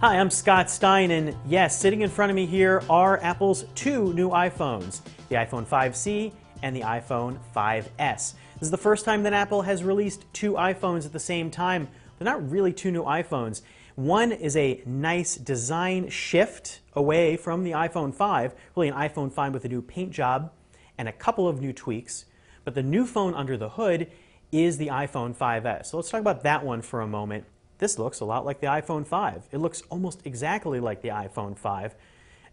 Hi, I'm Scott Stein, and yes, sitting in front of me here are Apple's two new iPhones, the iPhone 5C and the iPhone 5S. This is the first time that Apple has released two iPhones at the same time. They're not really two new iPhones. One is a nice design shift away from the iPhone 5, really an iPhone 5 with a new paint job and a couple of new tweaks. But the new phone under the hood is the iPhone 5S. So let's talk about that one for a moment. This looks a lot like the iPhone 5. It looks almost exactly like the iPhone 5,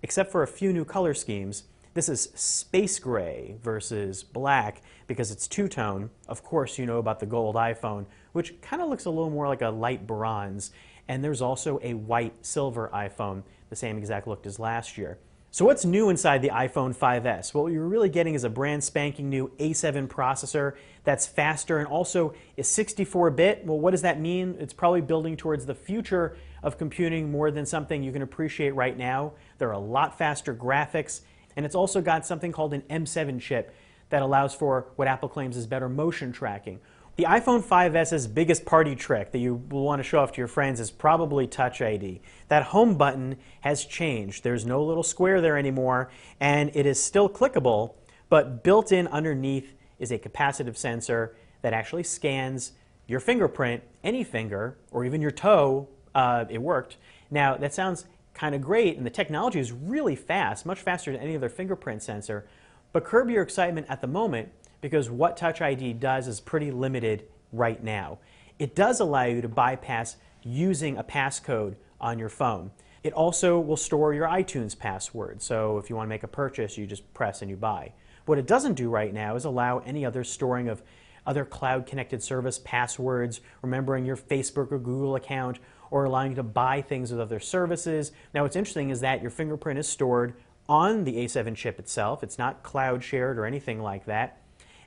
except for a few new color schemes. This is space gray versus black because it's two-tone. Of course, you know about the gold iPhone, which kind of looks a little more like a light bronze. And there's also a white silver iPhone, the same exact look as last year. So what's new inside the iPhone 5S? Well, what you're really getting is a brand spanking new A7 processor that's faster and also is 64-bit. Well, what does that mean? It's probably building towards the future of computing more than something you can appreciate right now. There are a lot faster graphics, and it's also got something called an M7 chip that allows for what Apple claims is better motion tracking. The iPhone 5S's biggest party trick that you will want to show off to your friends is probably Touch ID. That home button has changed. There's no little square there anymore, and it is still clickable, but built in underneath is a capacitive sensor that actually scans your fingerprint, any finger, or even your toe. It worked. Now, that sounds kind of great, and the technology is really fast, much faster than any other fingerprint sensor, but curb your excitement at the moment, because what Touch ID does is pretty limited right now. It does allow you to bypass using a passcode on your phone. It also will store your iTunes password, so if you want to make a purchase, you just press and you buy. What it doesn't do right now is allow any other storing of other cloud-connected service passwords, remembering your Facebook or Google account, or allowing you to buy things with other services. Now, what's interesting is that your fingerprint is stored on the A7 chip itself. It's not cloud shared or anything like that.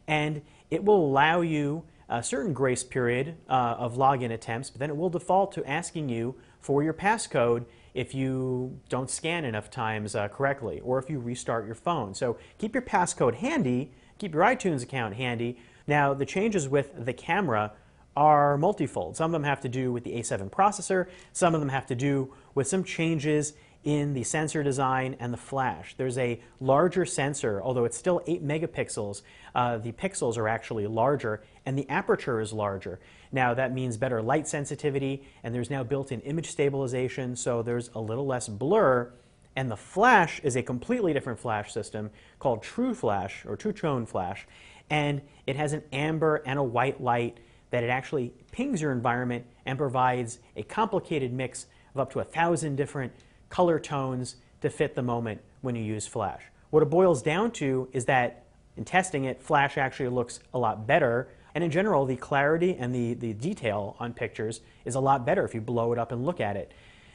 And it will allow you a certain grace period of login attempts, but then it will default to asking you for your passcode if you don't scan enough times correctly, or if you restart your phone. So keep your passcode handy, keep your iTunes account handy. Now, the changes with the camera are multifold. Some of them have to do with the A7 processor, some of them have to do with some changes in the sensor design and the flash. There's a larger sensor, although it's still 8 megapixels. The pixels are actually larger, and the aperture is larger. Now, that means better light sensitivity, and there's now built-in image stabilization, so there's a little less blur. And the flash is a completely different flash system called True Flash, or True Tone Flash, and it has an amber and a white light that it actually pings your environment and provides a complicated mix of up to 1,000 different color tones to fit the moment when you use flash. What it boils down to is that in testing it, flash actually looks a lot better, and in general the clarity and the detail on pictures is a lot better if you blow it up and look at it.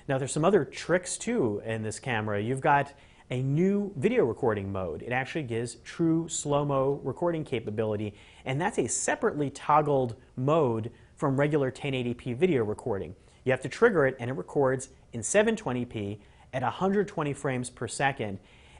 Now, there's some other tricks too in this camera. You've got a new video recording mode. It actually gives true slow-mo recording capability, and that's a separately toggled mode from regular 1080p video recording. You have to trigger it, and it records in 720p at 120 frames per second.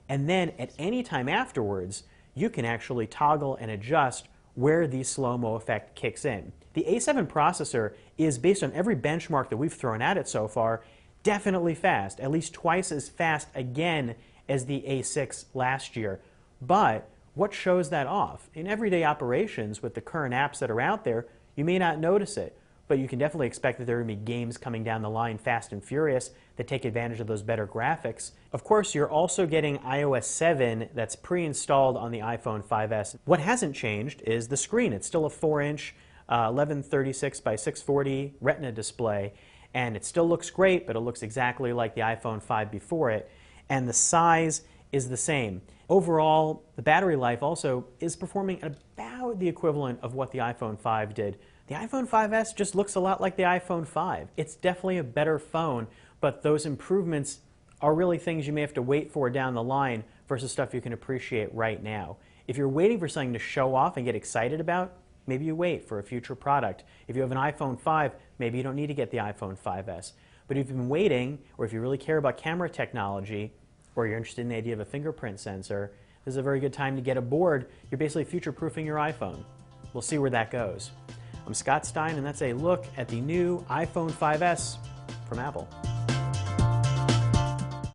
And then at any time afterwards, you can actually toggle and adjust where the slow-mo effect kicks in. The A7 processor is, based on every benchmark that we've thrown at it so far, definitely fast, at least twice as fast again as the A6 last year. But what shows that off? In everyday operations with the current apps that are out there, you may not notice it, but you can definitely expect that there are going to be games coming down the line fast and furious that take advantage of those better graphics. Of course, you're also getting iOS 7 that's pre-installed on the iPhone 5S. What hasn't changed is the screen. It's still a 4-inch 1136 by 640 Retina display, and it still looks great, but it looks exactly like the iPhone 5 before it, and the size is the same. Overall, the battery life also is performing at about the equivalent of what the iPhone 5 did. The iPhone 5S just looks a lot like the iPhone 5. It's definitely a better phone, but those improvements are really things you may have to wait for down the line versus stuff you can appreciate right now. If you're waiting for something to show off and get excited about, maybe you wait for a future product. If you have an iPhone 5, maybe you don't need to get the iPhone 5S. But if you've been waiting, or if you really care about camera technology, or you're interested in the idea of a fingerprint sensor, this is a very good time to get aboard. You're basically future-proofing your iPhone. We'll see where that goes. I'm Scott Stein, and that's a look at the new iPhone 5S from Apple.